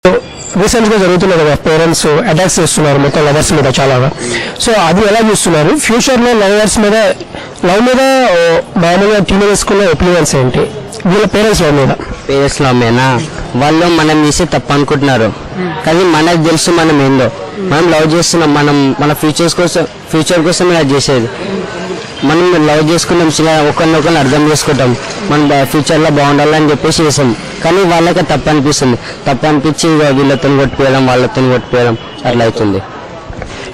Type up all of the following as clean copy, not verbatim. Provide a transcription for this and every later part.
రీసెంట్గా జరుగుతున్నాయి కదా, పేరెంట్స్ అటాక్స్ చేస్తున్నారు మొత్తం లవర్స్ మీద చాలాగా. సో అది ఎలా చూస్తున్నారు? ఫ్యూచర్లో లవ్ మీద మామూలుగా టీనేజర్స్కున్న ఒపీనియన్స్ ఏంటి వీళ్ళ పేరెంట్స్ లవ్ మీద? పేరెంట్స్ లవ్ మీదనా? వాళ్ళు మనం చేసి తప్పు అనుకుంటున్నారు, కానీ మనకు తెలుసు మనం ఏందో. మనం లవ్ చేస్తున్నాం, మనం మన ఫ్యూచర్ కోసం ఇలా చేసేది. మనం లవ్ చేసుకున్నాం, ఒకరినొకరిని అర్థం చేసుకుంటాం, మన ఫ్యూచర్లో బాగుండాలని చెప్పేసి చేస్తాం. కానీ వాళ్ళకి తప్పు అనిపిస్తుంది, తప్పు అనిపించి వీళ్ళతో కొట్టిపోయడం, వాళ్ళతో కొట్టిపోయడం అట్లా అవుతుంది.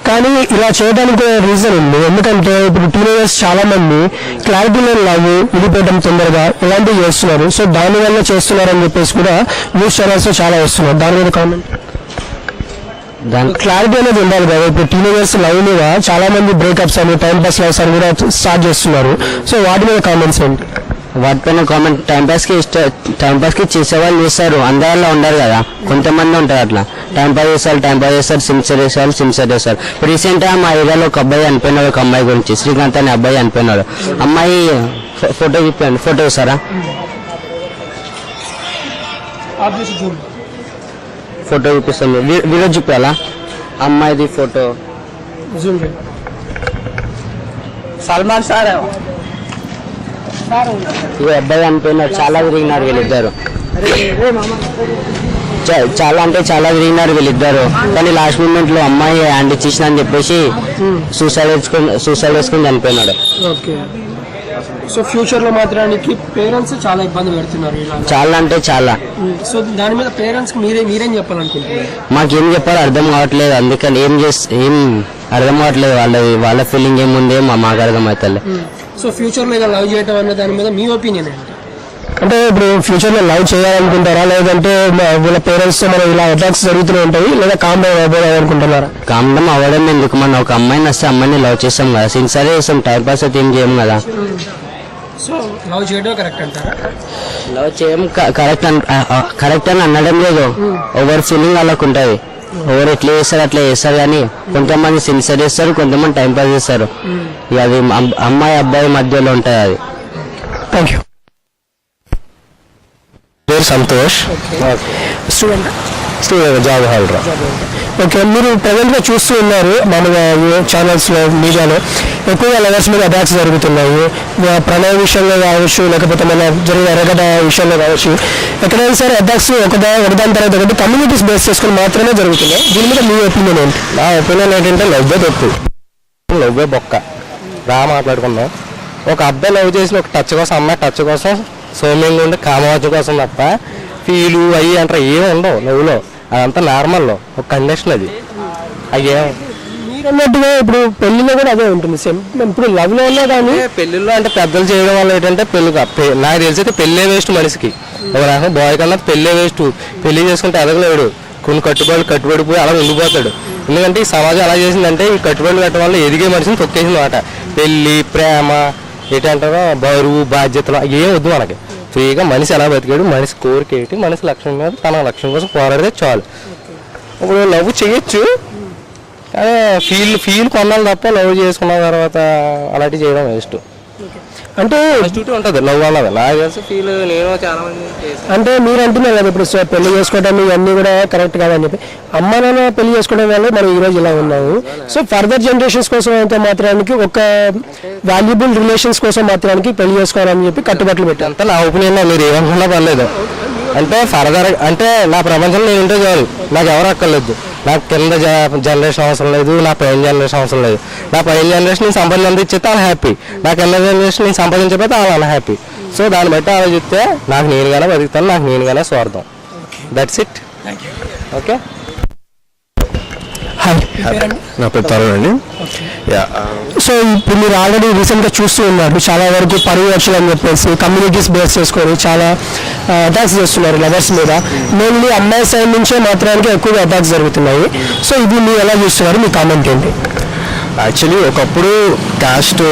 కానీ ఇలా చేయడానికి రీజన్ ఉంది. ఎందుకంటే ఇప్పుడు టీనేజర్స్ చాలా మంది క్లారిటీ లేని లవ్, విడిపోవడం తొందరగా ఇలాంటివి చేస్తున్నారు. సో దానివల్ల చేస్తున్నారని చెప్పేసి కూడా న్యూస్ ఛానల్స్ చాలా వస్తున్నారు. దాని మీద కామెంట్? క్లారిటీ అనేది ఉండాలి కదా. ఇప్పుడు టీనేజర్స్ లవ్ మీద చాలా మంది బ్రేకప్స్ అని, టైం పాస్ లవ్స్ అని కూడా స్టార్ట్ చేస్తున్నారు. సో వాటి మీద కామెంట్స్ ఏంటి? వాటిపైన కామెంట్, టైం పాస్కి చేసేవాళ్ళు చేస్తారు, అందరిలో ఉండరు కదా, కొంతమంది ఉంటారు అట్లా. టైం పాస్ చేస్తారు, సిన్సియర్ చేస్తారు. రీసెంట్గా మా ఏరియాలో ఒక అబ్బాయి అనిపోయినాడు, ఒక అమ్మాయి గురించి, శ్రీకాంత్ అనే అబ్బాయి అనిపోయినాడు. అమ్మాయి ఫోటో చూపాను, ఫోటో చూసారా? ఫోటో చూపిస్తాను, వీడియో చూపించాలా? అమ్మాయిది ఫోటో. సల్మాన్ సార్ ఇక అబ్బాయి అనిపోయినారు, చాలా తిరిగినారు వీళ్ళిద్దరు, చాలా తిరిగినారు వీళ్ళిద్దరు. కానీ లాస్ట్ మూమెంట్ లో అమ్మాయి హ్యాండ్ ఇచ్చేసిన అని చెప్పేసి సూసైడ్ వేసుకుని చనిపోయినాడు. సో ఫ్యూచర్ లో మాత్రానికి పేరెంట్స్ చాలా ఇబ్బంది పెడుతున్నారు, చాలా అంటే చాలా. సో దాని మీద పేరెంట్స్ మీరేం చెప్పాలనుకుంటున్నారు? మాకేం చెప్పాలో అర్థం కావట్లేదు, అందుకని ఏం అర్థం కావట్లేదు. వాళ్ళ ఫీలింగ్ ఏముంది మాకు అర్థం అవుతుంది. సో ఫ్యూచర్ లో లవ్ చేయడం అనే దాని మీద మీ ఒపీనియన్ ఏంటి? అంటే ఇప్పుడు ఫ్యూచర్ లో లవ్ చేయాలనుకుంటారా, లేదంటే వీళ్ళ పేరెంట్స్ తో మనం ఇలా అటాక్స్ జరుగుతూనే ఉంటాయి, లేదా కామ్ డౌన్ అవ్వడం అనుకుంటున్నారా? కామ్ డౌన్ అవ్వడం ఎందుకు, మనం ఒక అమ్మాయిని వస్తే అమ్మాయిని లవ్ చేస్తాం కదా, సిన్సియర్ చేస్తాం, టైం పాస్ అయితే ఏం చేయం కదా. సో లవ్ చేయడం కరెక్ట్ అంటారా? లవ్ చేయడం కరెక్ట్ అని అనడం లేదు, ఎవరి ఫీలింగ్ వాళ్ళకు ఉంటుంది. ఎవరు ఎట్లా చేస్తారు అట్లా చేస్తారు, కానీ కొంతమంది సిన్సియర్ చేస్తారు, కొంతమంది టైం పాస్ చేస్తారు. అది అమ్మాయి అబ్బాయి మధ్యలో ఉంటుంది అది. Thank you. పేరు Santosh, student, job holder. Okay, మీరు ప్రజెంట్గా చూస్తూ ఉన్నారు మామూలుగా ఛానల్స్లో, మీడియాలో ఎక్కువగా లవర్స్ మీద అటాక్స్ జరుగుతున్నాయి. ప్రణయ విషయంలో కావచ్చు, లేకపోతే మన జరిగిన ఎరగడ విషయంలో కావచ్చు, ఎక్కడైనా సరే అటాక్స్ ఒకదాని తర్వాత ఒకటి కమ్యూనిటీస్ బేస్ చేసుకుని మాత్రమే జరుగుతున్నాయి. దీని మీద మీ ఒపీనియన్ ఏంటి? నా ఒపీనియన్ ఏంటంటే లవ్వే తప్పు, లవ్వే బొక్క. మాట్లాడుకుందాం. ఒక అబ్బాయి లవ్ చేసిన ఒక టచ్ కోసం, అమ్మాయి టచ్ కోసం, సౌమ్యంగా ఉండే కామవాచం కోసం తప్ప ఫీలు అయ్యి అంటారు ఏమి ఉండవు లవ్లో. అదంతా నార్మల్లో ఒక కండిషన్ అది. అయ్యేం మీరు అన్నట్టుగా ఇప్పుడు పెళ్లిలో కూడా అదే ఉంటుంది సేమ్. ఇప్పుడు లవ్ లో ఉన్నా కానీ పెళ్లిలో అంటే పెద్దలు చేయడం వల్ల ఏంటంటే నాకు తెలిసి అయితే పెళ్ళే వేస్ట్ మనిషికి. ఒక రకం బాయ్ కన్నా పెళ్ళే వేస్ట్. పెళ్లి చేసుకుంటే ఎదగలేడు, కొన్ని కట్టుబడిపోయి అలా ఉండిపోతాడు. ఎందుకంటే ఈ సమాజం అలా చేసిందంటే ఈ కట్టుబడులు కట్టడం వల్ల ఎదిగే మనిషిని తొక్కేసింది మాట. పెళ్లి, ప్రేమ, ఏంటంటారో బరువు, బాధ్యతలు ఏం వద్దు మనకి. ఫ్రీగా మనిషి ఎలా బతికాడు, మనిషి కోరిక ఏంటి, మనిషి లక్ష్యం మీద తన లక్ష్యం కోసం పోరాడితే చాలు. ఇప్పుడు లవ్ చేయొచ్చు, కానీ ఫీల్ కొనాలి తప్ప లవ్ చేసుకున్న తర్వాత అలాంటివి చేయడం వేస్ట్. అంటే ఉంటుంది లవ్ అన్నది. నాకు తెలిసి ఫీల్ నేను చాలా మంది అంటే మీరు అంటున్నారు కదా ఇప్పుడు పెళ్లి చేసుకోవడం ఇవన్నీ కూడా కరెక్ట్ కాదని చెప్పి, అమ్మ నాన్న పెళ్లి చేసుకోవడం వల్ల మనం ఈరోజు ఇలా ఉన్నాము. సో ఫర్దర్ జనరేషన్స్ కోసం అయితే మాత్రానికి ఒక వాల్యుబుల్ రిలేషన్స్ కోసం మాత్రానికి పెళ్లి చేసుకోవాలని చెప్పి కట్టుబట్లు పెట్టారు. అంతా నా ఒపీనియన్. మీరు ఏమనుకున్నా పర్లేదు. అంటే ఫర్దర్ అంటే నా ప్రపంచంలో నేను ఉంటే చాలు, నాకు ఎవరు అక్కర్లేదు. నాకు కింద జనరేషన్ అవసరం లేదు, నా పైన జనరేషన్ అవసరం లేదు. నా పైన జనరేషన్ నేను సంపాదించేస్తే వాళ్ళు హ్యాపీ, నా కింద జనరేషన్ నేను సంపాదించకపోతే వాళ్ళు హ్యాపీ. సో దాన్ని బట్టి ఆలోచిస్తే నాకు నేనుగానే బతుకుతాను, నాకు నేనుగానే స్వార్థం. That's it. ఓకే. నా పేరు తరుణ్ అండి. సో ఇప్పుడు మీరు ఆల్రెడీ రీసెంట్గా చూస్తూ ఉన్నారు, చాలా వరకు పరివర్షలు అని చెప్పేసి కమ్యూనిటీస్ బేస్ చేసుకొని చాలా అటాక్స్ చేస్తున్నారు లవర్స్ మీద. మెయిన్లీ అమ్మాయి సైడ్ నుంచే మాత్రానికి ఎక్కువగా అటాక్స్ జరుగుతున్నాయి. సో ఇది మీరు ఎలా చూస్తున్నారు, మీ కామెంట్ ఏంటి? యాక్చువల్లీ ఒకప్పుడు క్యాస్ట్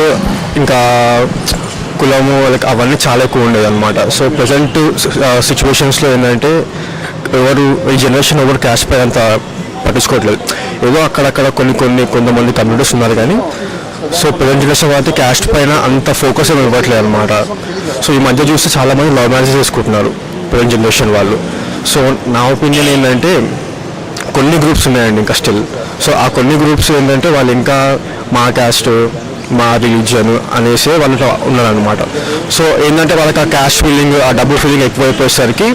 ఇంకా కులము అవన్నీ చాలా ఎక్కువ ఉండేది అనమాట. సో ప్రజెంట్ సిచ్యువేషన్స్లో ఏంటంటే ఈ జనరేషన్ ఎవరు క్యాస్ట్ పై అంత పట్టించుకోవట్లేదు. ఏదో అక్కడక్కడ కొంతమంది కమ్యూనిటీస్ ఉన్నారు, కానీ సో ప్రజెంట్ జనరేషన్ కాబట్టి క్యాస్ట్ పైన అంత ఫోకస్ ఏమి ఇవ్వట్లేదు అనమాట. సో ఈ మధ్య చూస్తే చాలామంది లవ్ మ్యారేజెస్ చేసుకుంటున్నారు ప్రజెంట్ జనరేషన్ వాళ్ళు. సో నా ఒపీనియన్ ఏంటంటే కొన్ని గ్రూప్స్ ఉన్నాయండి ఇంకా స్టిల్. సో ఆ కొన్ని గ్రూప్స్ ఏంటంటే వాళ్ళు ఇంకా మా క్యాస్ట్ మా రిలీజియన్ అనేసి వాళ్ళతో ఉన్నారనమాట. సో ఏంటంటే వాళ్ళకి ఆ క్యాస్ట్ ఫీలింగ్ ఆ డబ్బు ఫీలింగ్ ఎక్కువైపోయేసరికి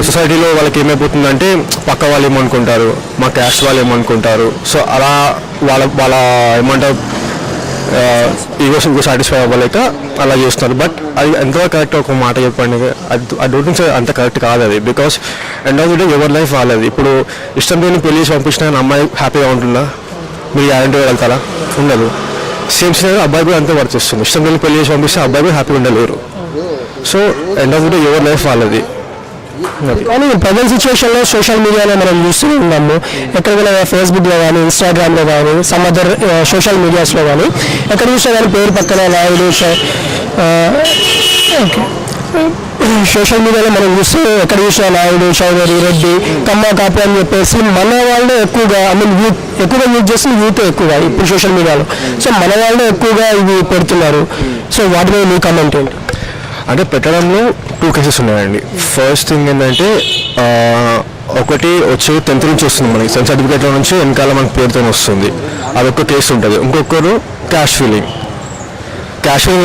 సొసైటీలో వాళ్ళకి ఏమైపోతుందంటే పక్క వాళ్ళు ఏమనుకుంటారు, మా క్యాస్ట్ వాళ్ళు ఏమనుకుంటారు, సో అలా వాళ్ళ వాళ్ళ ఏమంటారు ఈగోస్ సాటిస్ఫై అవ్వలేక అలా చేస్తున్నారు. బట్ అది ఎంతవరకు కరెక్ట్ ఒక మాట చెప్పండి. ఐ డోంట్ థింక్ అంత కరెక్ట్ కాదు అది. Because end of the day ఎవరి లైఫ్ వాళ్ళది. ఇప్పుడు ఇష్టం లేని పెళ్లి చేసి పంపించిన అమ్మాయి హ్యాపీగా ఉంటుందా? మీరు గ్యారంటీగా వెళ్తారా? ఉండదు. సేమ్ సినారియో అబ్బాయి కూడా అంతే వర్తిస్తుంది. ఇష్టం లేని పెళ్లి చేసి పంపిస్తే అబ్బాయి కూడా హ్యాపీగా ఉండలేరు. So end of the day ఎవరి లైఫ్ వాళ్ళది. కానీ ప్రజెంట్ సిచ్యువేషన్లో సోషల్ మీడియాలో మనం చూస్తూ ఉన్నాము. ఎక్కడికైనా ఫేస్బుక్లో కానీ ఇన్స్టాగ్రామ్లో కానీ సమ్ అదర్ సోషల్ మీడియాస్లో కానీ ఎక్కడ చూసినా కానీ పేరు పక్కన నాయుడు సోషల్ మీడియాలో మనం చూస్తే ఎక్కడ చూసినా నాయుడు, చౌదరి, రెడ్డి, కమ్మ, కాపు అని చెప్పేసి మన వాళ్ళే ఎక్కువగా యూత్ ఎక్కువగా యూజ్ చేస్తుంది. యూత్ ఎక్కువగా ఇప్పుడు సోషల్ మీడియాలో. సో మన వాళ్ళే ఎక్కువగా ఇవి పెడుతున్నారు. సో వాటి మీద మీ కామెంట్ ఏంటి? అంటే పెట్టడంలో 2 కేసెస్ ఉన్నాయండి. ఫస్ట్ థింగ్ ఏంటంటే ఒకటి వచ్చి 10th నుంచి వస్తుంది, మనకి సెన్స్ సర్టిఫికేట్లో నుంచి వెనకాల మనకి పేరుతో వస్తుంది, అదొక కేసు ఉంటుంది. ఇంకొకరు క్యాష్ ఫీలింగ్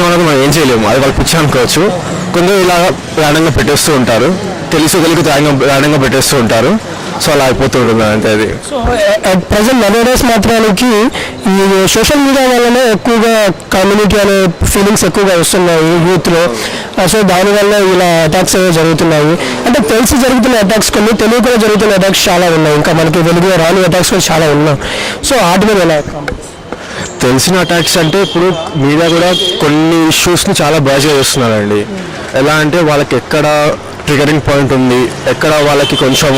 అనేది మనం ఏం చేయలేము, అది వాళ్ళు పిచ్చి అనుకోవచ్చు. కొందరు ఇలా ర్యాండంగా పెట్టేస్తూ ఉంటారు, తెలియక ర్యాండంగా పెట్టేస్తూ ఉంటారు. సో అలా అయిపోతూ ఉంటుంది అంటే అది. సో ప్రజెంట్ నవేడేస్ మాత్రానికి ఈ సోషల్ మీడియా వల్లనే ఎక్కువగా కమ్యూనిటీ అనే ఫీలింగ్స్ ఎక్కువగా వస్తున్నాయి యూత్లో. సో దానివల్ల ఇలా అటాక్స్ అనేవి జరుగుతున్నాయి. అంటే తెలిసి జరుగుతున్న అటాక్స్ కొన్ని, తెలియకుండా జరుగుతున్న అటాక్స్ చాలా ఉన్నాయి. ఇంకా మనకి వెలుగులో రాని అటాక్స్ కూడా చాలా ఉన్నాయి. సో వాటి మీద ఎలా? తెలిసిన అటాక్స్ అంటే ఇప్పుడు మీడియా కూడా కొన్ని ఇష్యూస్ని చాలా బాగా చేస్తున్నారండి. ఎలా అంటే వాళ్ళకి ఎక్కడ ట్రిగరింగ్ పాయింట్ ఉంది, ఎక్కడ వాళ్ళకి కొంచెం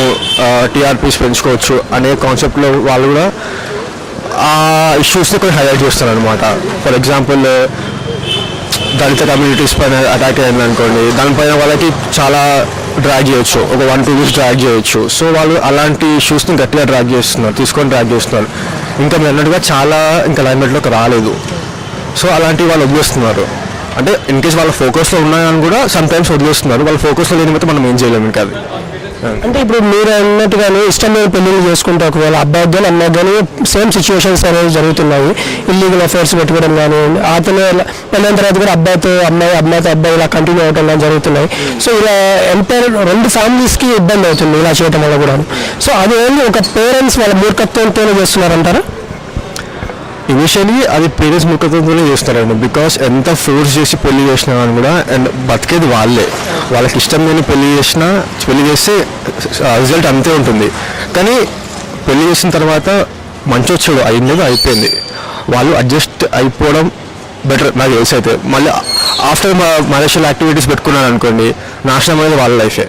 టీఆర్పీస్ పెంచుకోవచ్చు అనే కాన్సెప్ట్లో వాళ్ళు కూడా ఆ ఇష్యూస్ని కొంచెం హైలైట్ చేస్తారు అనమాట. ఫర్ ఎగ్జాంపుల్ దళిత కమ్యూనిటీస్ పైన అటాక్ అయింది అనుకోండి, దానిపైన వాళ్ళకి చాలా డ్రాగ్ చేయొచ్చు, ఒక 1-2 వీక్స్ డ్రాగ్ చేయొచ్చు. సో వాళ్ళు అలాంటి ఇష్యూస్ని గట్టిగా డ్రాగ్ చేస్తున్నారు. ఇంకా మీరు అన్నట్టుగా చాలా ఇంకా లైమ్లైట్లోకి రాలేదు. సో అలాంటివి వాళ్ళు వదిలేస్తున్నారు. అంటే ఇన్ కేస్ వాళ్ళ ఫోకస్లో ఉన్నాయని కూడా సమ్ టైమ్స్ వదిలేస్తున్నారు. వాళ్ళ ఫోకస్లో లేనిపోతే మనం ఏం చేయలేము ఇంకా అది. అంటే ఇప్పుడు మీరు అన్నట్టుగానే ఇష్టం లేని పెళ్లిళ్ళు చేసుకుంటే ఒకవేళ అబ్బాయికి కానీ అమ్మాయికి కానీ సేమ్ సిచ్యువేషన్స్ అనేవి జరుగుతున్నాయి. ఇల్లీగల్ అఫైర్స్ పెట్టుకోవడం కానీ, అతను పెళ్ళైన తర్వాత కూడా అబ్బాయితో అబ్బాయి ఇలా కంటిన్యూ అవడం కానీ జరుగుతున్నాయి. సో ఇలా ఎంటైర్ 2 ఫ్యామిలీస్కి ఇబ్బంది అవుతుంది ఇలా చేయడం వల్ల కూడా. సో అది ఏంటి ఒక పేరెంట్స్ వాళ్ళ మూర్ఖత్వంతోనే చేస్తున్నారంటారా? ఇనిషియలీ అది పేరెంట్స్ ముఖతంతోనే చేస్తారండి. బికాస్ ఎంత ఫోర్స్ చేసి పెళ్లి చేసినా అని కూడా అండ్ బతికేది వాళ్ళే. వాళ్ళకి ఇష్టం లేని పెళ్లి చేస్తే రిజల్ట్ అంతే ఉంటుంది. కానీ పెళ్లి చేసిన తర్వాత మంచి వచ్చాడు అయింది అయిపోయింది, వాళ్ళు అడ్జస్ట్ అయిపోవడం బెటర్ నాకు తెలిసి. అయితే మళ్ళీ ఆఫ్టర్ మ్యారేషియల్ యాక్టివిటీస్ పెట్టుకున్నాను అనుకోండి, నాశనం అనేది వాళ్ళ లైఫే.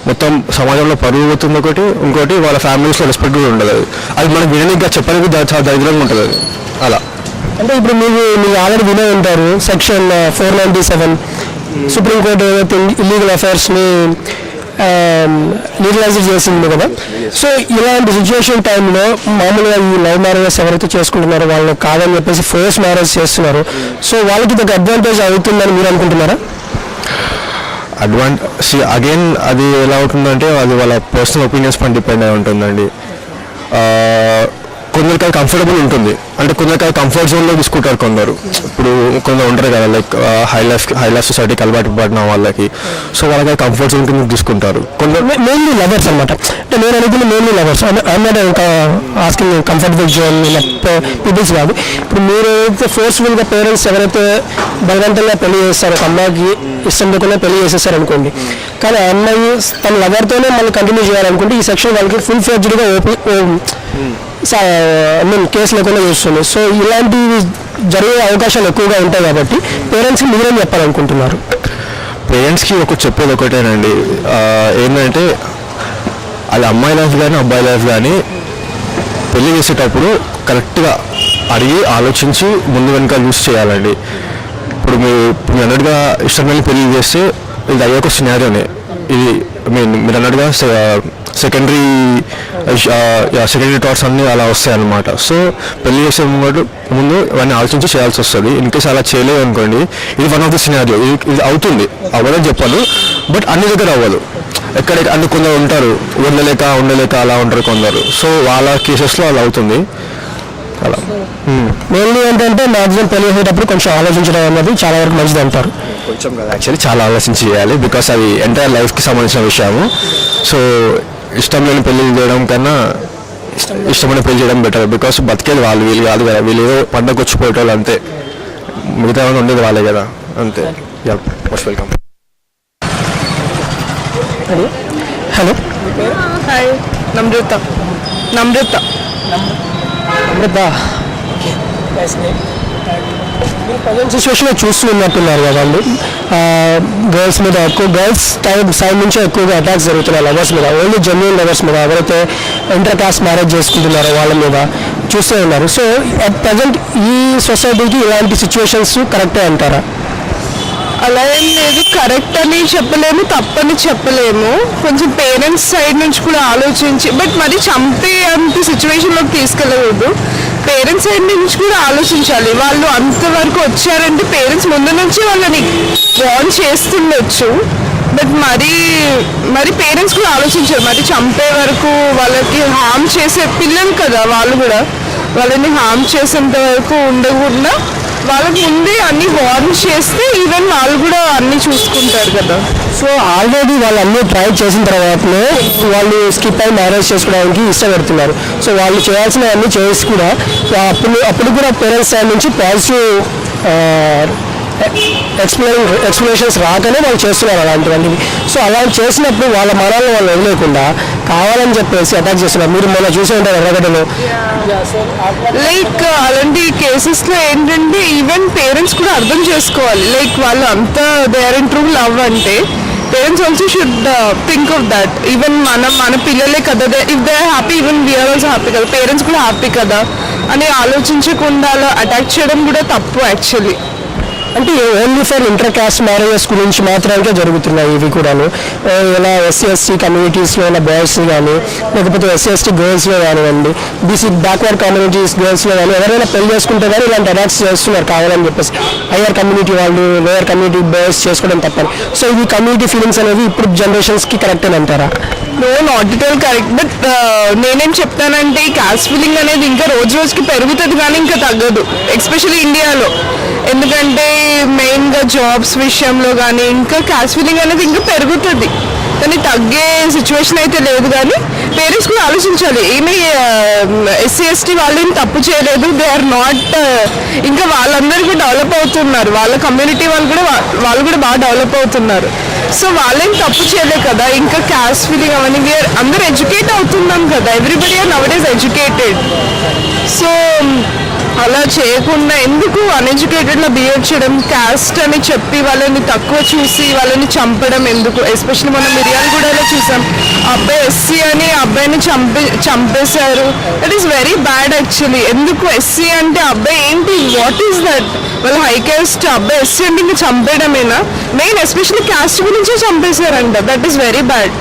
మొత్తం సమాజంలో పరువు పోతుంది ఒకటి, ఇంకోటి వాళ్ళ ఫ్యామిలీస్లో రెస్పెక్ట్ కూడా ఉండదు. అది మనకు వినడానికి చెప్పడానికి చాలా దరిద్రంగా ఉంటుంది అది. అలా అంటే ఇప్పుడు మీరు ఆల్రెడీ వినే ఉంటారు సెక్షన్ 497 సుప్రీంకోర్టు ఏదైతే ఇల్లీగల్ అఫైర్స్ని లీగలైజ్ చేసింది కదా. సో ఇలాంటి సిచ్యువేషన్ టైంలో మామూలుగా ఈ లవ్ మ్యారేజెస్ ఎవరైతే చేసుకుంటున్నారో వాళ్ళు కాదని చెప్పేసి ఫోర్స్ మ్యారేజ్ చేస్తున్నారు. సో వాళ్ళకి ఇది ఒక అడ్వాంటేజ్ అవుతుందని మీరు అనుకుంటున్నారా? అగైన్ అది ఎలా అవుతుందంటే అది వాళ్ళ పర్సనల్ ఒపీనియన్స్ పైన డిపెండ్ అయి ఉంటుందండి. కొందరికి అది కంఫర్టబుల్ ఉంటుంది, అంటే కొందరికి అది కంఫర్ట్ జోన్లో తీసుకుంటారు కొందరు. ఇప్పుడు కొందరు ఉంటారు కదా లైక్ హై లైఫ్ సొసైటీకి అలవాటు పడిన వాళ్ళకి. సో వాళ్ళకి అది కంఫర్ట్ జోన్ కింద తీసుకుంటారు. కొందరు మెయిన్లీ లవర్స్ అనమాట. అంటే నేను అనుకున్న మెయిన్లీ లవర్స్ అన్నమాట. ఇంకా ఆస్కింగ్ కంఫర్టబుల్ జోన్ పీపుల్స్ కాదు. ఇప్పుడు మీరు ఏదైతే ఫోర్స్ఫుల్గా పేరెంట్స్ ఎవరైతే బలవంతంగా పెళ్లి చేస్తారో, ఒక అమ్మాయికి ఇష్టం లేకుండా పెళ్లి చేసేస్తారు అనుకోండి, కానీ ఆ అమ్మాయి తన లవర్తోనే మళ్ళీ కంటిన్యూ చేయాలనుకుంటే ఈ సెక్షన్ వాళ్ళకి ఫుల్ ఫ్లెడ్జ్డ్గా కేసు లేకుండా చేస్తుంది. సో ఇలాంటివి జరిగే అవకాశాలు ఎక్కువగా ఉంటాయి కాబట్టి పేరెంట్స్కి మీరేం చెప్పాలనుకుంటున్నారు? పేరెంట్స్కి చెప్పేది ఒకటేనండి, ఏంటంటే అది అమ్మాయి లైఫ్ కానీ అబ్బాయి లైఫ్ కానీ పెళ్లి చేసేటప్పుడు కరెక్ట్గా అడిగి ఆలోచించి ముందు వెనక యూస్ చేయాలండి. ఇప్పుడు మీరు అన్నట్టుగా ఇష్టమైన పెళ్లి చేస్తే ఇది అయ్యొక సినారియోనే. ఇది మీరు అన్నట్టుగా సెకండరీ థాట్స్ అన్నీ అలా వస్తాయి అన్నమాట. సో పెళ్లి చేసే ముందు ఇవన్నీ ఆలోచించి చేయాల్సి వస్తుంది. ఇన్ కేసు అలా చేయలేదు అనుకోండి, ఇది వన్ ఆఫ్ ది సినారియో. ఇది అవుతుంది, అవ్వదని చెప్పాను, బట్ అన్ని దగ్గర అవ్వదు. ఎక్కడ అంటే కొందరు ఉంటారు ఉండలేక అలా ఉంటారు కొందరు. సో వాళ్ళ కేసెస్లో అలా అవుతుంది అలా. మెయిన్లీ ఏంటంటే మ్యాక్సిమం పెళ్లి చేసేటప్పుడు కొంచెం ఆలోచించడం అన్నది చాలా వరకు మంచిది అంటారు. కొంచెం కదా యాక్చువల్లీ చాలా ఆలోచించి చేయాలి, బికాస్ అది ఎంటైర్ లైఫ్కి సంబంధించిన విషయము. సో ఇష్టం లేని పెళ్లి చేయడం కన్నా ఇష్టమైన పెళ్లి చేయడం బెటర్, బికాస్ బతికేది వీళ్ళు కాదు కదా, వీళ్ళు ఏదో పండగ వచ్చిపోయేటోళ్ళు అంతే, మిగతా ఉండేది వాళ్ళే కదా అంతే. Most welcome. Hello, hi. Namrata. Amrita. మీరు ప్రజెంట్ సిచ్యువేషన్ చూస్తూ ఉన్నట్టున్నారు కదండి, గర్ల్స్ మీద గర్ల్స్ సైడ్ నుంచి ఎక్కువగా అటాక్స్ జరుగుతున్నాయి లవర్స్ మీద, ఓన్లీ జెన్యూన్ లవర్స్ మీద, ఎవరైతే ఇంటర్ కాస్ట్ మ్యారేజ్ చేసుకుంటున్నారో వాళ్ళ మీద చూస్తూ ఉన్నారు. సో అట్ ప్రజెంట్ ఈ సొసైటీకి ఇలాంటి సిచ్యువేషన్స్ కరెక్టే అంటారా? అలా ఏం లేదు, కరెక్ట్ అని చెప్పలేము, తప్పని చెప్పలేము. కొంచెం పేరెంట్స్ సైడ్ నుంచి కూడా ఆలోచించి, బట్ మరి చంపే అంత సిచ్యువేషన్లోకి తీసుకెళ్ళకూడదు. పేరెంట్స్ సైడ్ నుంచి కూడా ఆలోచించాలి. వాళ్ళు అంతవరకు వచ్చారంటే పేరెంట్స్ ముందు నుంచి వాళ్ళని వార్న్ చేస్తుండొచ్చు, బట్ మరి పేరెంట్స్ కూడా ఆలోచించారు. మరి చంపే వరకు వాళ్ళకి హార్మ్ చేసే పిల్లలు కదా, వాళ్ళు కూడా వాళ్ళని హార్మ్ చేసేంత వరకు ఉండకుండా వాళ్ళకి ముందే అన్ని వార్న్ చేస్తే ఈవెన్ వాళ్ళు కూడా అన్ని చూసుకుంటారు కదా. సో ఆల్రెడీ వాళ్ళు అన్నీ ట్రై చేసిన తర్వాతనే వాళ్ళు స్కిప్ అయి మ్యారేజ్ చేసుకోవడానికి ఇష్టపడుతున్నారు. సో వాళ్ళు చేయాల్సినవన్నీ చేసి కూడా అప్పుడు కూడా పేరెంట్స్ సైడ్ నుంచి పాజిటివ్ ఎక్స్ప్లెనేషన్స్ రాకనే వాళ్ళు చేస్తున్నారు అలాంటివన్నీ. సో అలా చేసినప్పుడు వాళ్ళ మనాలను వాళ్ళు వదిలేకుండా కావాలని చెప్పేసి అటాక్ చేస్తున్నారు. మీరు మొన్న చూసే ఉంటారు ఎర్రగడ్డలో. లైక్ అలాంటి కేసెస్లో ఏంటంటే ఈవెన్ పేరెంట్స్ కూడా అర్థం చేసుకోవాలి. లైక్ వాళ్ళు అంతా they are in true love అంటే parents also should think of that. Even మన పిల్లలే కదా, if they are happy even we are also happy కదా, పేరెంట్స్ కూడా హ్యాపీ కదా అని ఆలోచించకుండా అలా అటాక్ చేయడం కూడా తప్పు యాక్చువల్లీ. అంటే only for inter caste marriages గురించి మాత్రమే జరుగుతున్నాయి ఇవి కూడాను. ఇలా ఎస్సీ కమ్యూనిటీస్లో ఉన్న బాయ్స్ కానీ, లేకపోతే ఎస్సీ గర్ల్స్లో కానివ్వండి, బీసీ బ్యాక్వర్డ్ కమ్యూనిటీస్ గర్ల్స్లో కానీ ఎవరైనా పెళ్లి చేసుకుంటే కానీ ఇలాంటి అటాక్స్ చేస్తున్నారు కావాలని చెప్పేసి. హయ్యర్ కమ్యూనిటీ వాళ్ళు లోయర్ కమ్యూనిటీ బాయ్స్ చేసుకోవడం తప్పని. సో ఇవి కమ్యూనిటీ ఫీలింగ్స్ అనేవి ఇప్పుడు జనరేషన్స్కి కరెక్ట్ అని అంటారా? No, not at all correct. But నేనేం చెప్తానంటే ఈ కాస్ట్ ఫీలింగ్ అనేది ఇంకా రోజు రోజుకి పెరుగుతుంది కానీ ఇంకా తగ్గదు, ఎస్పెషల్లీ ఇండియాలో. ఎందుకంటే మెయిన్గా జాబ్స్ విషయంలో కానీ ఇంకా కాస్ట్ ఫీలింగ్ అనేది ఇంకా పెరుగుతుంది, కానీ తగ్గే సిచ్యువేషన్ అయితే లేదు. కానీ పేరెంట్స్ కూడా ఆలోచించాలి, ఏమి ఎస్సీ ఎస్టీ వాళ్ళు ఏం తప్పు చేయలేదు, దే ఆర్ నాట్, ఇంకా వాళ్ళందరూ కూడా డెవలప్ అవుతున్నారు, వాళ్ళ కమ్యూనిటీ వాళ్ళు కూడా బాగా డెవలప్ అవుతున్నారు. సో వాళ్ళేం తప్పు చేయలేదు కదా, ఇంకా క్యాస్ట్ ఫీలింగ్ అవన్నీ అందరూ ఎడ్యుకేట్ అవుతున్నాం కదా, everybody are nowadays educated. So అలా చేయకుండా ఎందుకు అన్ఎడ్యుకేటెడ్లో బిహేవ్ చేయడం, క్యాస్ట్ అని చెప్పి వాళ్ళని తక్కువ చూసి వాళ్ళని చంపడం ఎందుకు? ఎస్పెషల్లీ మనం మిర్యాలగూడలో చూసాం, అబ్బాయి ఎస్సీ అని అబ్బాయిని చంపేశారు. That is very bad actually. ఎందుకు ఎస్సీ అంటే అబ్బాయి ఏంటి, వాట్ ఈస్ దట్? వాళ్ళు హై క్యాస్ట్, అబ్బాయి ఎస్సీ అంటే ఇంకా చంపేయడమేనా? మెయిన్ ఎస్పెషల్లీ క్యాస్ట్ గురించే చంపేశారంట. దట్ ఈస్ వెరీ బ్యాడ్.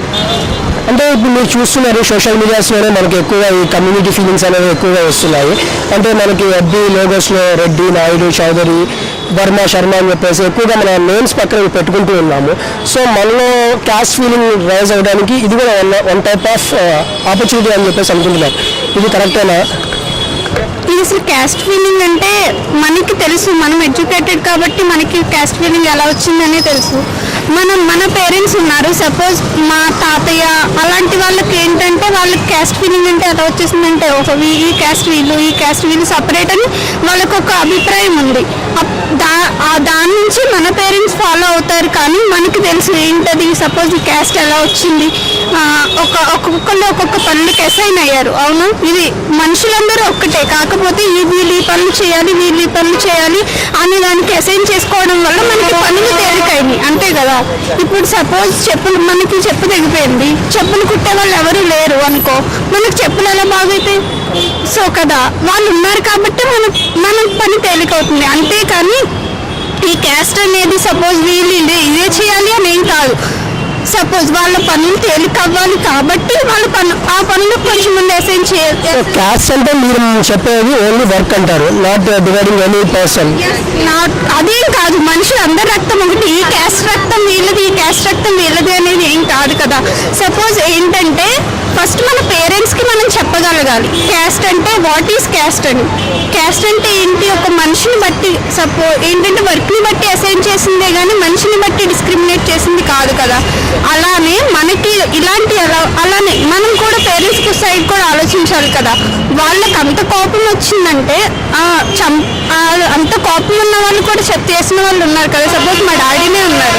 అంటే ఇప్పుడు మీరు చూస్తున్నారు సోషల్ మీడియాస్లోనే మనకి ఎక్కువగా ఈ కమ్యూనిటీ ఫీలింగ్స్ అనేవి ఎక్కువగా వస్తున్నాయి. అంటే మనకి ఎఫ్బీ లోగోస్లో రెడ్డి, నాయుడు, చౌదరి, వర్మ, శర్మ అని చెప్పేసి ఎక్కువగా మన నేమ్స్ పక్కన పెట్టుకుంటూ ఉన్నాము. సో మనలో క్యాస్ట్ ఫీలింగ్ రైజ్ అవ్వడానికి ఇది కూడా వన్ టైప్ ఆఫ్ ఆపర్చునిటీ అని చెప్పేసి అనుకుంటున్నాం. ఇది కరెక్టేనా? ఇది అసలు క్యాస్ట్ ఫీలింగ్ అంటే మనకి తెలుసు, మనం ఎడ్యుకేటెడ్ కాబట్టి మనకి క్యాస్ట్ ఫీలింగ్ ఎలా వచ్చిందనే తెలుసు. మన పేరెంట్స్ ఉన్నారు, సపోజ్ మా తాతయ్య అలాంటి వాళ్ళకి ఏంటంటే వాళ్ళకి క్యాస్ట్ ఫీలింగ్ అంటే ఎలా వచ్చేసిందంటే ఈ క్యాస్ట్ వీళ్ళు సపరేట్ అని వాళ్ళకు ఒక అభిప్రాయం ఉంది. దాని నుంచి మన పేరెంట్స్ ఫాలో అవుతారు, కానీ మనకి తెలుసు ఏంటది, సపోజ్ ఈ క్యాస్ట్ ఎలా వచ్చింది. ఒక్కొక్కళ్ళు ఒక్కొక్క పనులకు అసైన్ అయ్యారు, అవును, ఇది మనుషులందరూ ఒక్కటే, కాకపోతే వీళ్ళు ఈ పనులు చేయాలి, వీళ్ళు ఈ పనులు చేయాలి అని దానికి అసైన్ చేసుకోవడం వల్ల మనకి పనులు తేలికైంది, అంతే కదా. ఇప్పుడు సపోజ్ మనకి చెప్పు తెగిపోయింది, చెప్పులు కుట్టే వాళ్ళు ఎవరు లేరు అనుకో, మనకు చెప్పులు ఎలా బాగైతాయి? సో కదా, వాళ్ళు ఉన్నారు కాబట్టి మన పని తేలికవుతుంది, అంతేకాని ఈ క్యాస్ట్ అనేది సపోజ్ వీళ్ళు ఇదే చేయాలి అని ఏం కాదు. సపోజ్ వాళ్ళ పనులు తేలిక అవ్వాలి కాబట్టి ఆ పనులు కొంచెం ముందు అసైన్ చేయాలి. క్యాస్ట్ అంటే మీరు చెప్పేది ఓన్లీ వర్క్ అంటారు, నాట్ డివైడింగ్ ఎనీ పర్సన్. అదేం కాదు, మనుషులు అందరి రక్తం ఒకటి. ఈ క్యాస్ట్ రక్తం వీళ్ళది, ఈ క్యాస్ట్ రక్తం వీళ్ళది అనేది ఏం కాదు కదా. సపోజ్ ఏంటంటే ఫస్ట్ మన పేరెంట్స్కి మనం చెప్పగలగాలి క్యాస్ట్ అంటే వాట్ ఈస్ క్యాస్ట్ అని. క్యాస్ట్ అంటే ఏంటి, ఒక మనిషిని బట్టి ఏంటంటే వర్క్ని బట్టి అసైన్ చేసిందే కానీ మనిషిని బట్టి డిస్క్రిమినేట్ చేసింది కాదు కదా. అలానే మనకి అలానే మనం కూడా పేరెంట్స్ సైడ్ కూడా ఆలోచించాలి కదా. వాళ్ళకి అంత కోపం వచ్చిందంటే అంత కోపం ఉన్న వాళ్ళు కూడా చేసిన వాళ్ళు ఉన్నారు కదా. సపోజ్ మా డాడీనే ఉన్నారు,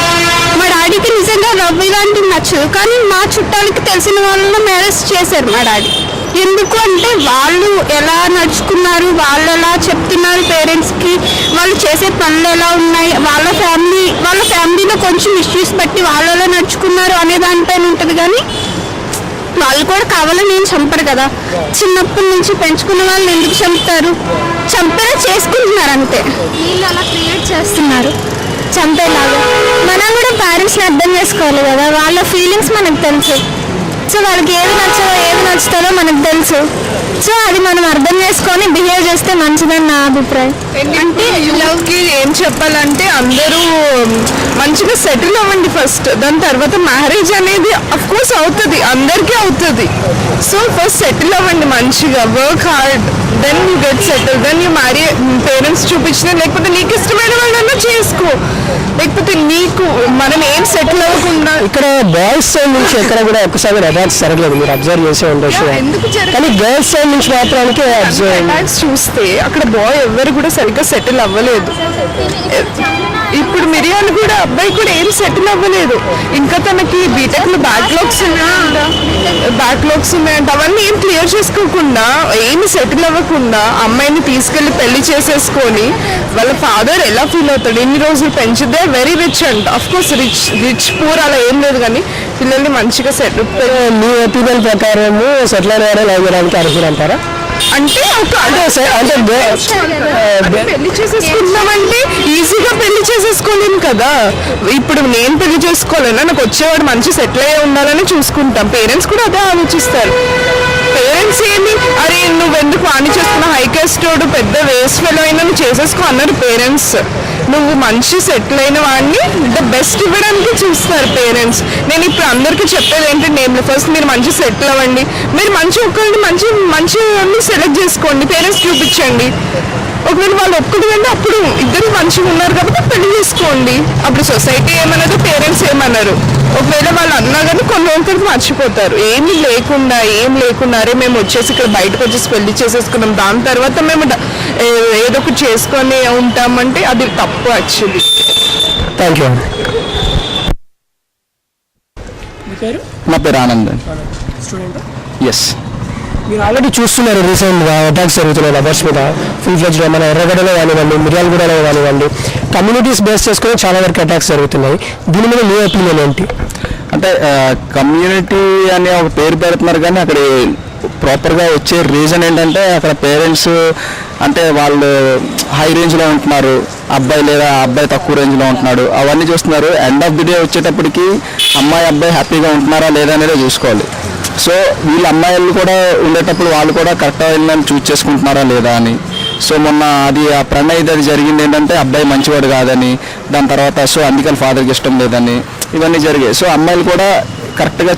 మా డాడీకి నిజంగా లవ్ ఇలాంటివి నచ్చదు, కానీ మా చుట్టాలకి తెలిసిన వాళ్ళలో మ్యారేజ్ చేశారు మా డాడీ. ఎందుకు అంటే వాళ్ళు ఎలా నడుచుకున్నారు, వాళ్ళు ఎలా చెప్తున్నారు పేరెంట్స్కి, వాళ్ళు చేసే పనులు ఎలా ఉన్నాయి, వాళ్ళ ఫ్యామిలీలో కొంచెం ఇష్యూస్ బట్టి వాళ్ళు ఎలా నడుచుకున్నారు అనే దానిపైన ఉంటుంది. కానీ వాళ్ళు కూడా కావాలని ఏం చంపరు కదా. చిన్నప్పటి నుంచి పెంచుకున్న వాళ్ళు ఎందుకు చంపుతారు, చంపేలా చేసుకుంటున్నారు అంతే. వీళ్ళు అలా క్రియేట్ చేస్తున్నారు చంపేలాగా. మనం కూడా పేరెంట్స్ని అర్థం చేసుకోవాలి కదా, వాళ్ళ ఫీలింగ్స్ మనకు తెలుసు. సో వాళ్ళకి ఏది నచ్చుతుందో మనకు తెలుసు. సో అది మనం అర్థం చేసుకొని బిహేవ్ చేస్తే మంచిదని నా అభిప్రాయం. అంటే లవ్కి ఏం చెప్పాలంటే అందరూ మంచిగా సెటిల్ అవ్వండి ఫస్ట్, దాని తర్వాత మ్యారేజ్ అనేది అఫ్కోర్స్ అవుతుంది, అందరికీ అవుతుంది. సో ఫస్ట్ సెటిల్ అవ్వండి మంచిగా, work hard, then you get settle, then you marry. Parents చూపించిన లేకపోతే నీకు ఇష్టమైన వాళ్ళన్నా చేసుకో, లేకపోతే నీకు మనం ఏం సెటిల్ అవ్వకుండా. ఇక్కడ బాయ్స్ సైడ్ నుంచి ఎక్కడ కూడా ఒక్కసారి అటాక్స్ జరగలేదు, మీరు అబ్జర్వ్ చేసే ఉండొచ్చు. కానీ గర్ల్స్ సైడ్ నుంచి మాత్రానికి అటాక్స్ చూస్తే అక్కడ బాయ్ ఎవరు కూడా సరిగ్గా సెటిల్ అవ్వలేదు. ఇప్పుడు మిరియాలు కూడా అబ్బాయి కూడా ఏం సెటిల్ అవ్వలేదు. ఇంకా తనకి బీటెక్ లో బ్యాక్లాగ్స్ ఉన్నాయంట, అవన్నీ ఏం క్లియర్ చేసుకోకుండా ఏమి సెటిల్ అవ్వకుండా అమ్మాయిని తీసుకెళ్లి పెళ్లి చేసేసుకొని వాళ్ళ ఫాదర్ ఎలా ఫీల్ అవుతాడు. ఇన్ని రోజులు పెంచితే వెరీ రిచ్ అంట, అఫ్ కోర్స్ రిచ్ పూర్ అలా ఏం లేదు, కానీ పిల్లల్ని మంచిగా సెటిల్. మీ ఒపీనియన్ ప్రకారము సెటిల్ అయిన లవ్ చేయడానికి అర్హులు అంటారా? అంటే పెళ్లి చేసేసుకుందామంటే ఈజీగా పెళ్లి చేసేసుకోలేము కదా. ఇప్పుడు నేను పెళ్లి చేసుకోలేనా, నాకు వచ్చేవాడు మంచి సెటిల్ అయ్యే ఉండాలని చూసుకుంటాం. పేరెంట్స్ కూడా అదే ఆలోచిస్తారు. పేరెంట్స్ ఏమి అరే నువ్వెందుకు వాణి చేసుకున్న హై కాస్ట్ వాడు పెద్ద వేస్ట్ ఫెలో అయినా నువ్వు చేసేసుకో అన్నారు పేరెంట్స్. నువ్వు మంచి సెటిల్ అయిన వాడిని ద బెస్ట్ ఇవ్వడానికి చూస్తారు పేరెంట్స్. నేను ఇప్పుడు అందరికీ చెప్పేది ఏంటంటే ఫస్ట్ మీరు మంచి సెటిల్ అవ్వండి, మీరు మంచి ఒక్కరిని మంచి సెలెక్ట్ చేసుకోండి, పేరెంట్స్ చూపించండి. ఒకవేళ వాళ్ళు ఒక్కడికంటే అప్పుడు ఇద్దరు మంచిగా ఉన్నారు కాబట్టి పెళ్లి చేసుకోండి. అప్పుడు సొసైటీ ఏమన్నదో పేరెంట్స్ ఏమన్నారు. ఒకవేళ వాళ్ళు అన్నా కానీ కొన్ని ఒకరికి మర్చిపోతారు. ఏం లేకుండా అరే మేము వచ్చేసి ఇక్కడ బయటకు వచ్చేసి పెళ్లి చేసేసుకున్నాం, దాని తర్వాత మేము ఏదో ఒకటి చేసుకొని ఉంటామంటే అది తప్పు యాక్చువల్లీ. Thank you. నా పేరు ఆనంద్. ఎస్, మీరు ఆల్రెడీ చూస్తున్నారు రీసెంట్గా అటాక్స్ జరుగుతున్నాయి లవర్స్ మీద. ఫుల్ ఫ్లెడ్జ్గా మన ఎర్రగడ్డలో కానివ్వండి, మిర్యాలగూడలో కానివ్వండి, కమ్యూనిటీస్ బేస్ చేసుకొని చాలా వరకు అటాక్స్ జరుగుతున్నాయి. దీని మీద మీ ఒపీనియన్ ఏంటి? అంటే కమ్యూనిటీ అనే ఒక పేరు పెడుతున్నారు కానీ అక్కడ ప్రాపర్గా వచ్చే రీజన్ ఏంటంటే అక్కడ పేరెంట్స్ అంటే వాళ్ళు హై రేంజ్లో ఉంటున్నారు, అబ్బాయి లేదా అబ్బాయి తక్కువ రేంజ్లో ఉంటున్నాడు, అవన్నీ చూస్తున్నారు. ఎండ్ ఆఫ్ ది డే వచ్చేటప్పటికి అబ్బాయి హ్యాపీగా ఉంటున్నారా లేదా అనేది చూసుకోవాలి. సో వీళ్ళ అమ్మాయిలు కూడా ఉండేటప్పుడు వాళ్ళు కూడా కరెక్ట్ అయిందని చూస్ చేసుకుంటున్నారా లేదా అని. సో మొన్న అది ఆ ప్రణయ్ అది జరిగింది ఏంటంటే అబ్బాయి మంచివాడు కాదని, దాని తర్వాత సో అందుకని ఫాదర్కి ఇష్టం లేదని ఇవన్నీ జరిగాయి. సో అమ్మాయిలు కూడా కరెక్ట్గా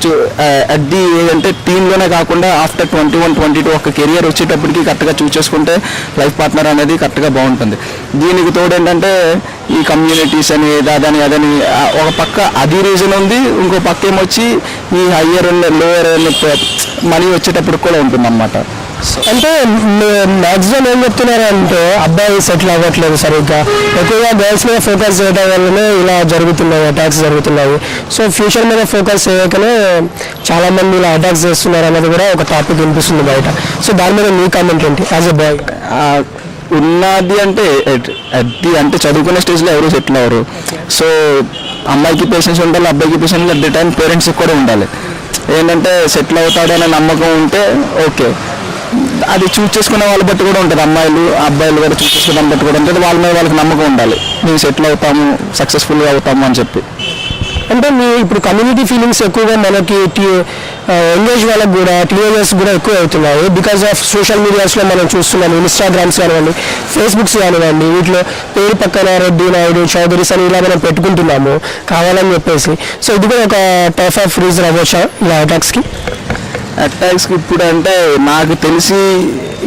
అట్ ది అంటే టీంలోనే కాకుండా ఆఫ్టర్ 21, 22 ఒక కెరియర్ వచ్చేటప్పటికి కరెక్ట్గా చూస్ చేసుకుంటే లైఫ్ పార్ట్నర్ అనేది కరెక్ట్గా బాగుంటుంది. దీనికి తోడు ఏంటంటే ఈ కమ్యూనిటీస్ అని అదని ఒక పక్క అది రీజన్ ఉంది, ఇంకో పక్క ఏమొచ్చి ఈ హయ్యర్ లోయర్ మనీ వచ్చేటప్పుడు కూడా ఉంటుంది అన్నమాట. అంటే మ్యాక్సిమం ఏం చెప్తున్నారు అంటే అబ్బాయి సెటిల్ అవ్వట్లేదు సరిగ్గా, ఎక్కువగా గర్ల్స్ మీద ఫోకస్ చేయడం వల్లనే ఇలా జరుగుతున్నాయి, అటాక్స్ జరుగుతున్నాయి. సో ఫ్యూచర్ మీద ఫోకస్ చేయకనే చాలా మంది ఇలా అటాక్స్ చేస్తున్నారు అనేది కూడా ఒక టాపిక్ వినిపిస్తుంది బయట. సో దాని మీద మీ కామెంట్ ఏంటి యాజ్ ఎ బాయ్? ఉన్నది అంటే అంటే చదువుకునే స్టేజ్లో ఎవరు సెటిల్ అవ్వరు. సో అమ్మాయికి పేషెన్స్ ఉండాలి, అబ్బాయికి పేషెన్స్ అట్ ది టైం పేరెంట్స్కి కూడా ఉండాలి. ఏంటంటే సెటిల్ అవుతాడనే నమ్మకం ఉంటే ఓకే, అది చూస్ చేసుకునే వాళ్ళ బట్టి కూడా ఉంటుంది. అబ్బాయిలు కూడా చూస్ చేసుకునే బట్టి కూడా ఉంటుంది. వాళ్ళ మీద వాళ్ళకి నమ్మకం ఉండాలి, మేము సెటిల్ అవుతాము, సక్సెస్ఫుల్గా అవుతాము అని చెప్పి. అంటే మీ ఇప్పుడు కమ్యూనిటీ ఫీలింగ్స్ ఎక్కువగా మనకి ఎంగేజ్ వాళ్ళకి కూడా టీనేజర్స్ కూడా ఎక్కువ అవుతున్నాయి బికాస్ ఆఫ్ సోషల్ మీడియాస్లో మనం చూస్తున్నాము. ఇన్స్టాగ్రామ్స్ కానివ్వండి, ఫేస్బుక్స్ కానివ్వండి, వీటిలో పేరు పక్కన రెడ్డి, నాయుడు, చౌదరీస్ అని ఇలా మనం పెట్టుకుంటున్నాము కావాలని చెప్పేసి. సో ఇది కూడా ఒక టైప్ ఆఫ్ రీజన్ అవ్వచ్చా ఇలా అటాక్స్కి? అటాక్స్కి ఇప్పుడు అంటే నాకు తెలిసి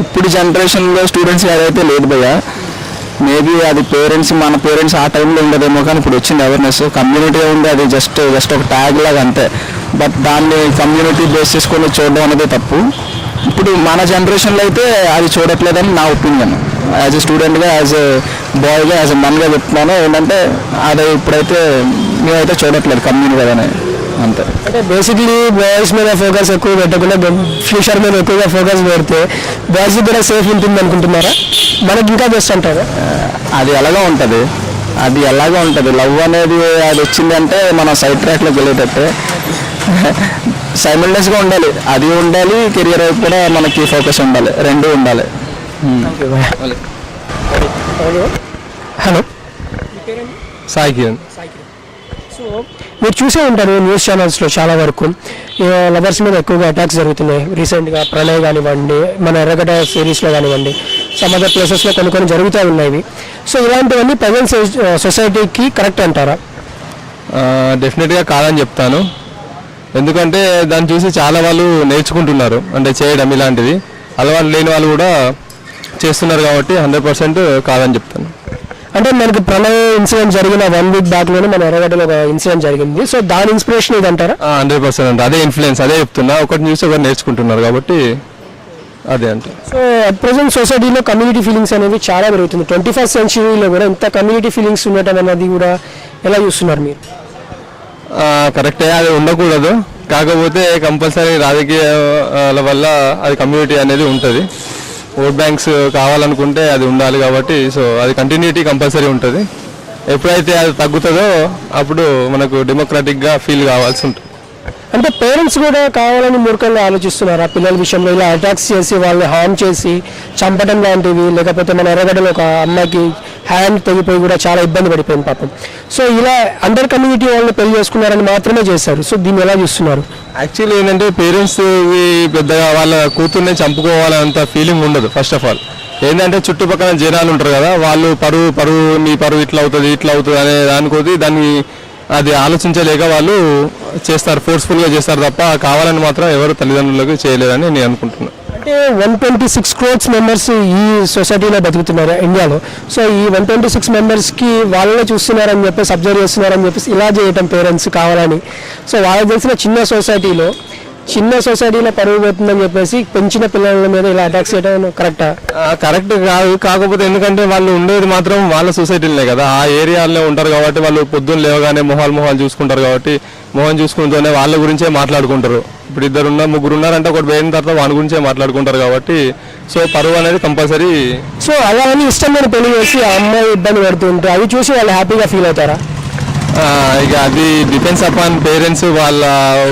ఇప్పుడు జనరేషన్లో స్టూడెంట్స్ ఏదైతే లేదు భయ్య, మేబీ అది మన పేరెంట్స్ ఆ టైంలో ఉండదేమో, కానీ ఇప్పుడు వచ్చింది అవేర్నెస్. కమ్యూనిటీ ఉంది, అది జస్ట్ ఒక ట్యాగ్ లాగా అంతే. బట్ దాన్ని కమ్యూనిటీ బేస్ చేసుకొని చూడడం అనేది తప్పు. ఇప్పుడు మన జనరేషన్లో అయితే అది చూడట్లేదని నా ఒపీనియన్. యాజ్ ఎ స్టూడెంట్గా, యాజ్ ఎ బాయ్గా, యాజ్ ఎ మన్గా చెప్తున్నాను. ఏంటంటే అది ఇప్పుడైతే మేమైతే చూడట్లేదు కమ్యూనిటీ కదనే అంతే. అంటే బేసిక్లీ బాయ్స్ మీద ఫోకస్ ఎక్కువ పెట్టకుండా ఫ్యూచర్ మీద ఎక్కువగా ఫోకస్ పెడితే బాయ్స్ కూడా సేఫ్ ఉంటుంది అనుకుంటున్నారా? మనకి ఇంకా బెస్ట్ అంటారా? అది ఎలాగో ఉంటుంది లవ్ అనేది. అది వచ్చిందంటే మనం సైడ్ ట్రాక్లోకి వెళ్ళేటట్టే. సైమల్టేనియస్గా ఉండాలి, అది ఉండాలి, కెరియర్ వైపు కూడా మనకి ఫోకస్ ఉండాలి, రెండూ ఉండాలి. హలో, సాయి కిరణ్. సో మీరు చూసే ఉంటారు న్యూస్ ఛానల్స్లో చాలా వరకు లవర్స్ మీద ఎక్కువగా అటాక్స్ జరుగుతున్నాయి. రీసెంట్గా ప్రణయ్ కానివ్వండి, మన ఎర్రగడ్డ సిరీస్లో కానివ్వండి, సమ్ అదర్ ప్లేసెస్లో కొన్ని జరుగుతూ ఉన్నాయి. సో ఇలాంటివన్నీ ప్రజెంట్ సొసైటీకి కరెక్ట్ అంటారా? డెఫినెట్గా కాదని చెప్తాను. ఎందుకంటే దాన్ని చూసి చాలా వాళ్ళు నేర్చుకుంటున్నారు, అంటే చేయడం ఇలాంటిది. అలవాటు లేని వాళ్ళు కూడా చేస్తున్నారు కాబట్టి 100% కాదని చెప్తాను. అంటే మనకి ప్రణయ్ ఇన్సిడెంట్ జరిగిన 1 వీక్ బ్యాక్లోనే మన ఎర్రగడ్డలో ఒక ఇన్సిడెంట్ జరిగింది. సో దాని ఇన్స్పిరేషన్ ఇది అంటారా? 100% అదే ఇన్ఫ్లుయెన్స్, అదే చెప్తున్నా. ఒకటి చూసి ఒకటి నేర్చుకుంటున్నారు కాబట్టి అదే అంటే. సో అట్ ప్రజెంట్ సొసైటీలో కమ్యూనిటీ ఫీలింగ్స్ అనేవి చాలా పెరుగుతుంది. 21st సెంచరీలో కూడా ఇంత కమ్యూనిటీ ఫీలింగ్స్ ఉండటం అనేది కూడా ఎలా చూస్తున్నారు మీరు? కరెక్టే, అది ఉండకూడదు. కాకపోతే కంపల్సరీ రాజకీయాల వల్ల అది కమ్యూనిటీ అనేది ఉంటుంది. ఓట్ బ్యాంక్స్ కావాలనుకుంటే అది ఉండాలి కాబట్టి సో అది కంటిన్యూటీ కంపల్సరీ ఉంటుంది. ఎప్పుడైతే అది తగ్గుతుందో అప్పుడు మనకు డెమోక్రాటిక్గా ఫీల్ కావాల్సి ఉంటుంది. అంటే పేరెంట్స్ కూడా కావాలని మూర్ఖంగా ఆలోచిస్తున్నారు. ఆ పిల్లల విషయంలో ఇలా అటాక్స్ చేసి వాళ్ళని హార్మ్ చేసి చంపడం లాంటివి, లేకపోతే మన ఎర్రగడ్డలో ఒక అమ్మాయికి హ్యాండ్ తెగిపోయి కూడా చాలా ఇబ్బంది పడిపోయింది పాపం. సో ఇలా అండర్ కమ్యూనిటీ వాళ్ళని పెళ్లి చేసుకున్నారని మాత్రమే చేశారు. సో దీన్ని ఎలా చూస్తున్నారు? యాక్చువల్లీ ఏంటంటే పేరెంట్స్ పెద్దగా వాళ్ళ కూతుర్ని చంపుకోవాలన్నంత ఫీలింగ్ ఉండదు. ఫస్ట్ ఆఫ్ ఆల్ ఏంటంటే చుట్టుపక్కల జనాలు ఉంటారు కదా, వాళ్ళు పరువు నీ పరువు ఇట్లా అవుతుంది అనే దాన్ని అది ఆలోచించలేక వాళ్ళు చేస్తారు, ఫోర్స్ఫుల్గా చేస్తారు తప్ప కావాలని మాత్రం ఎవరు తల్లిదండ్రులకు చేయలేదని నేను అనుకుంటున్నాను. అంటే 126 crores మెంబర్స్ ఈ సొసైటీలో బతుకుతున్నారు ఇండియాలో. సో ఈ 126 మెంబర్స్కి వాళ్ళనే చూస్తున్నారని చెప్పేసి, అబ్జర్వ్ చేస్తున్నారని చెప్పేసి ఇలా చేయటం పేరెంట్స్ కావాలని. సో వాళ్ళకి తెలిసిన చిన్న సొసైటీలో పరువు పోతుందని చెప్పేసి పెంచిన పిల్లల మీద ఇలా అటాక్స్ చేయడం కరెక్టా? కరెక్ట్ కాదు. కాకపోతే ఎందుకంటే వాళ్ళు ఉండేది మాత్రం వాళ్ళ సొసైటీలనే కదా, ఆ ఏరియాలోనే ఉంటారు కాబట్టి వాళ్ళు పొద్దున్న లేవగానే మొహాలు చూసుకుంటారు కాబట్టి మొహం చూసుకుంటూనే వాళ్ళ గురించే మాట్లాడుకుంటారు. ఇప్పుడు 2 ఉన్నారంటే ఒకటి పోయిన తర్వాత వాళ్ళ గురించే మాట్లాడుకుంటారు కాబట్టి సో పరువు అనేది కంపల్సరీ. సో అలా అని ఇష్టమైన పెళ్లి చేసి ఆ అమ్మాయి ఇబ్బంది పడుతుంటే అవి చూసి వాళ్ళు హ్యాపీగా ఫీల్ అవుతారా? ఇక అది డిపెండ్స్ అపాన్ పేరెంట్స్ వాళ్ళ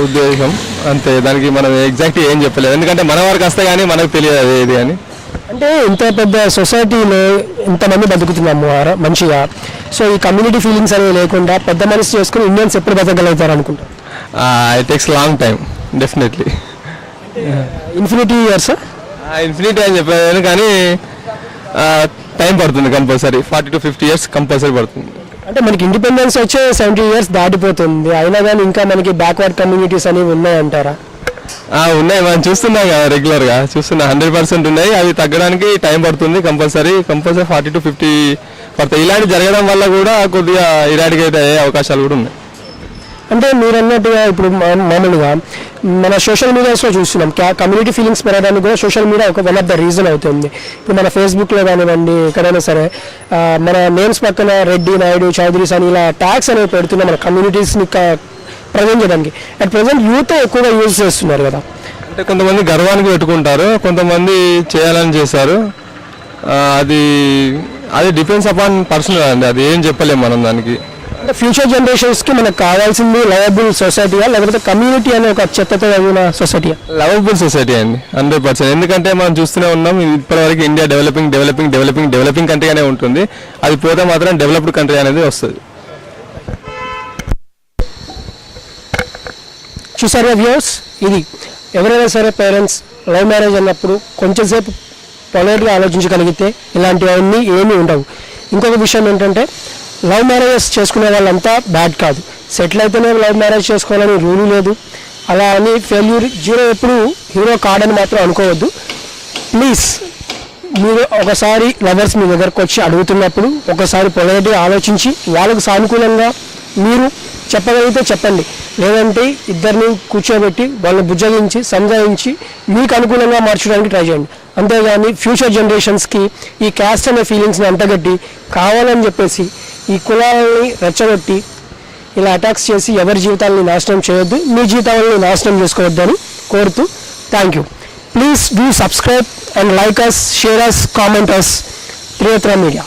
ఉద్దేశం అంతే. దానికి మనం ఎగ్జాక్ట్ ఏం చెప్పలేదు, ఎందుకంటే మన వరకు వస్తే కానీ మనకు తెలియదు అది ఏది అని. అంటే ఇంత పెద్ద సొసైటీలో ఇంతమంది బతుకుతున్నాము మంచిగా. సో ఈ కమ్యూనిటీ ఫీలింగ్స్ అనేవి లేకుండా పెద్ద మనసు చేసుకుని ఇండియన్స్ ఎప్పుడు బతకగలుగుతారు అనుకుంటా? It takes long time definitely. Infinity years infinity అని చెప్పాను కానీ టైం పడుతుంది కంపల్సరీ. 40 to 50 years కంపల్సరీ పడుతుంది. అంటే మనకి ఇండిపెండెన్స్ వచ్చే 70 years దాటిపోతుంది, అయినా కానీ ఇంకా మనకి బ్యాక్వర్డ్ కమ్యూనిటీస్ అనేవి ఉన్నాయంటారా? ఉన్నాయి, మనం చూస్తున్నాం కదా, రెగ్యులర్గా చూస్తున్నా. 100% ఉన్నాయి. అవి తగ్గడానికి టైం పడుతుంది కంపల్సరీ 40 to 50 పడతాయి. ఇలాంటి జరగడం వల్ల కూడా కొద్దిగా ఇరాడికేట్ అయ్యే అవకాశాలు కూడా ఉన్నాయి. అంటే మీరు అన్నట్టుగా ఇప్పుడు మామూలుగా మన సోషల్ మీడియాస్లో చూస్తున్నాం కమ్యూనిటీ ఫీలింగ్స్ పెరగడానికి కూడా సోషల్ మీడియా ఒక వన్ ఆఫ్ ద రీజన్ అవుతుంది. ఇప్పుడు మన ఫేస్బుక్లో కానివ్వండి, ఎక్కడైనా సరే మన నేమ్స్ పక్కన రెడ్డి, నాయుడు, చౌదరీస్ అని ఇలా ట్యాగ్స్ అనేవి పెడుతున్నాం మన కమ్యూనిటీస్ని ప్రజెంట్ చేయడానికి. అట్ ప్రజెంట్ యూత్ ఎక్కువగా యూజ్ చేస్తున్నారు కదా. అంటే కొంతమంది గర్వానికి పెట్టుకుంటారు, కొంతమంది చేయాలని చేస్తారు. అది డిపెండ్స్ అపాన్ పర్సనల్ అండి, అది ఏం చెప్పలేము మనం దానికి. అంటే ఫ్యూచర్ జనరేషన్స్కి మనకు కావాల్సింది లవబుల్ సొసైటీయా, లేకపోతే కమ్యూనిటీ అనే ఒక చెత్తతో కలిగిన సొసైటీయా? లవబుల్ సొసైటీ అండి 100%. ఎందుకంటే మనం చూస్తూనే ఉన్నాం ఇప్పటివరకు ఇండియా డెవలపింగ్ కంట్రీగానే ఉంటుంది. అది పోతే మాత్రం డెవలప్డ్ కంట్రీ అనేది వస్తుంది. చూసారుగా వ్యూవర్స్, ఇది ఎవరైనా సరే పేరెంట్స్ లవ్ మ్యారేజ్ అన్నప్పుడు కొంచెంసేపు పొలైట్గా ఆలోచించగలిగితే ఇలాంటివన్నీ ఏమీ ఉండవు. ఇంకొక విషయం ఏంటంటే లవ్ మ్యారేజెస్ చేసుకునే వాళ్ళంతా బ్యాడ్ కాదు. సెటిల్ అయితేనే లవ్ మ్యారేజ్ చేసుకోవాలని రూలు లేదు. అలా అని ఫెయిల్యూర్ జీరో ఎప్పుడు హీరో కాడని మాత్రం అనుకోవద్దు. ప్లీజ్ మీరు ఒకసారి లవర్స్ మీ దగ్గరకు వచ్చి అడుగుతున్నప్పుడు ఒకసారి పొలైట్గా ఆలోచించి వాళ్ళకు సానుకూలంగా మీరు చెప్పగలిగితే చెప్పండి. లేదంటే ఇద్దరిని కూర్చోబెట్టి వాళ్ళని బుజ్జగించి సంజాయించి మీకు అనుకూలంగా మార్చడానికి ట్రై చేయండి. అంతేగాని ఫ్యూచర్ జనరేషన్స్కి ఈ క్యాస్ట్ అనే ఫీలింగ్స్ని అంటగట్టి కావాలని చెప్పేసి ఈ కులాలని రెచ్చగొట్టి ఇలా అటాక్స్ చేసి ఎవరి జీవితాలని నాశనం చేయొద్దు, మీ జీవితాలని నాశనం చేసుకోవద్దని కోరుతూ thank you. Please do subscribe and like us, share us, comment us, Trinetra Media.